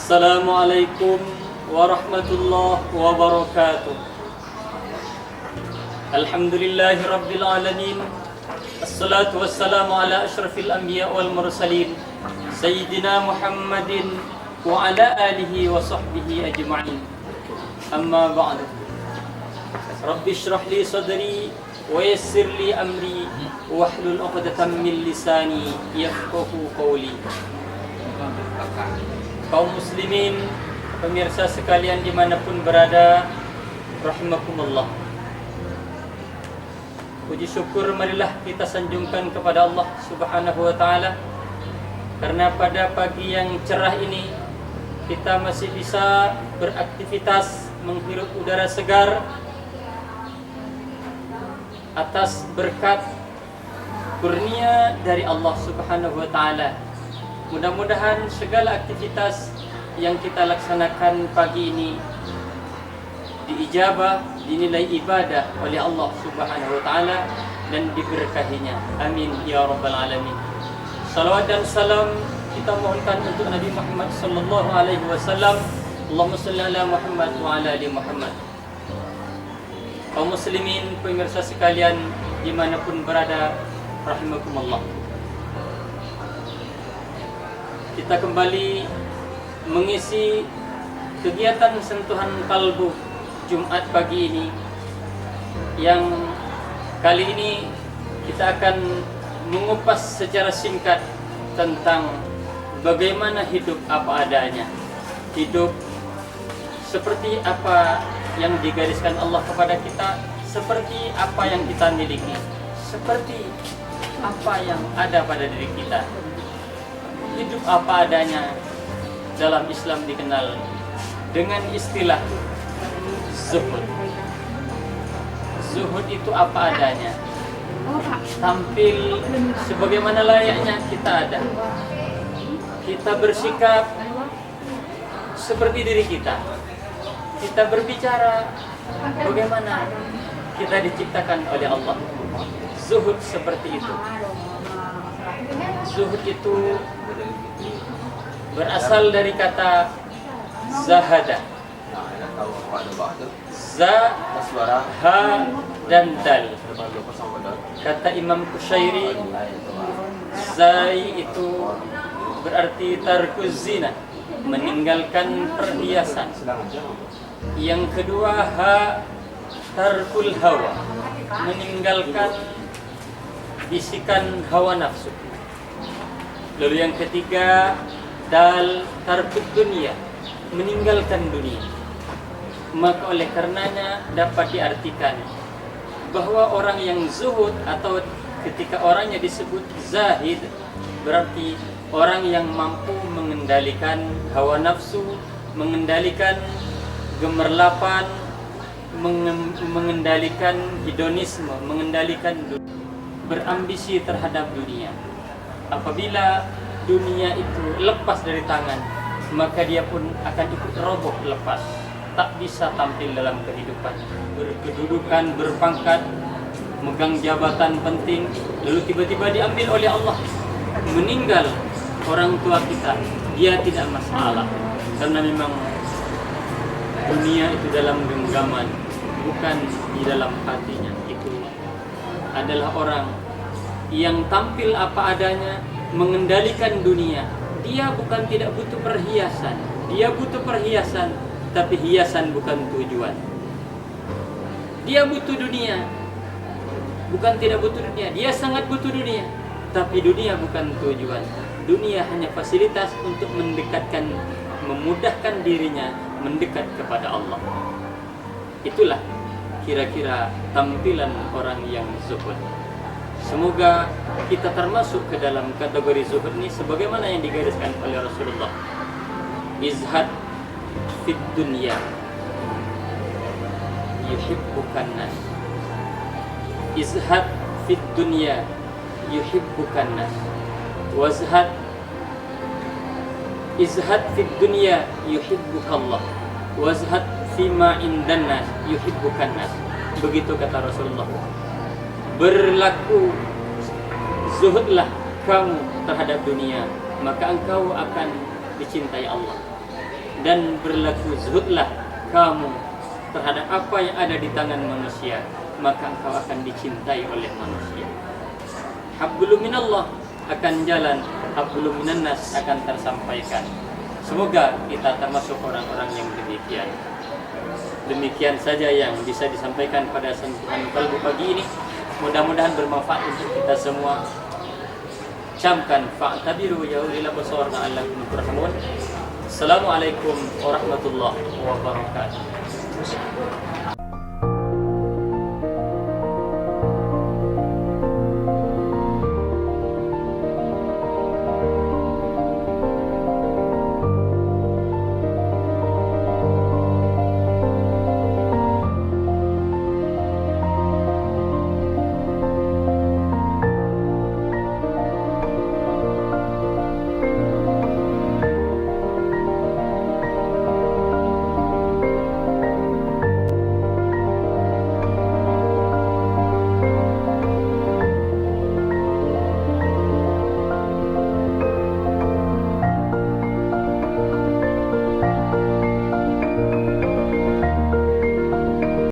Assalamualaikum warahmatullahi wabarakatuh. Alhamdulillahi rabbil alamin. Assalatu wassalamu ala asyrafil anbiya wal mursalin Sayyidina Muhammadin wa ala alihi wa sahbihi ajma'in. Amma ba'du. Rabbi shrah li sadri wa yassir li amri wahlul 'uqdatam min lisani yafqahu qawli. Kaum muslimin, pemirsa sekalian dimanapun berada, rahimakumullah. Puji syukur marilah kita sanjungkan kepada Allah subhanahu wa ta'ala, karena pada pagi yang cerah ini kita masih bisa beraktivitas, menghirup udara segar atas berkat kurnia dari Allah subhanahu wa ta'ala. Mudah-mudahan segala aktivitas yang kita laksanakan pagi ini diijabah, dinilai ibadah oleh Allah subhanahu wa ta'ala dan diberkahinya. Amin ya rabbal alamin. Salawat dan salam kita mohonkan untuk Nabi Muhammad sallallahu alaihi wasallam. Allahumma shalli ala Muhammad wa ala ali Muhammad. Kaum muslimin, pemirsa sekalian dimanapun berada, rahimakumullah. Kita kembali mengisi kegiatan sentuhan kalbu Jumat pagi ini, yang kali ini kita akan mengupas secara singkat tentang bagaimana hidup apa adanya, hidup seperti apa yang digariskan Allah kepada kita, seperti apa yang kita miliki, seperti apa yang ada pada diri kita. Hidup apa adanya dalam Islam dikenal dengan istilah zuhud. Zuhud itu apa adanya, tampil sebagaimana layaknya kita ada. Kita bersikap seperti diri kita. Kita berbicara bagaimana kita diciptakan oleh Allah. Zuhud seperti itu. Zuhud itu berasal dari kata zahada. Za, ha, dan dal. Kata Imam Qushairi, zai itu berarti tarkuz zina, meninggalkan perhiasan. Yang kedua, ha, tarkul hawa, meninggalkan bisikan hawa nafsu. Lalu yang ketiga, dal, tarkut dunia, meninggalkan dunia. Maka oleh karenanya dapat diartikan bahwa orang yang zuhud, atau ketika orangnya disebut zahid, berarti orang yang mampu mengendalikan hawa nafsu, mengendalikan gemerlapan, mengendalikan hedonisme, mengendalikan berambisi terhadap dunia. Apabila dunia itu lepas dari tangan, maka dia pun akan ikut roboh lepas. Tak bisa tampil dalam kehidupan, berkedudukan, berpangkat, megang jabatan penting, lalu tiba-tiba diambil oleh Allah. Meninggal orang tua kita, dia tidak masalah, karena memang dunia itu dalam genggaman, bukan di dalam hatinya. Itu adalah orang yang tampil apa adanya, mengendalikan dunia. Dia bukan tidak butuh perhiasan, dia butuh perhiasan, tapi hiasan bukan tujuan. Dia butuh dunia, bukan tidak butuh dunia. Dia sangat butuh dunia, tapi dunia bukan tujuan. Dunia hanya fasilitas untuk mendekatkan, memudahkan dirinya mendekat kepada Allah. Itulah kira-kira tampilan orang yang zuhud. Semoga kita termasuk ke dalam kategori zuhud ini sebagaimana yang digariskan oleh Rasulullah. Izhad fid dunya yuhibbukan nas. Izhad fid dunya yuhibbukan nas. Wazhad, izhad fid dunya yuhibbukallah. Wazhad fima indan nas yuhibbukan nas. Begitu kata Rasulullah. Berlaku zuhudlah kamu terhadap dunia, maka engkau akan dicintai Allah. dan berlaku zuhudlah kamu terhadap apa yang ada di tangan manusia, maka engkau akan dicintai oleh manusia. Hablum minallah akan jalan, hablum minannas akan tersampaikan. Semoga kita termasuk orang-orang yang demikian. Demikian saja yang bisa disampaikan pada sentuhan kalbu pagi ini. Mudah-mudahan bermanfaat untuk kita semua. Camkan fa'tabiru ya ulil absar la'allakum turhamun. Assalamualaikum warahmatullahi wabarakatuh.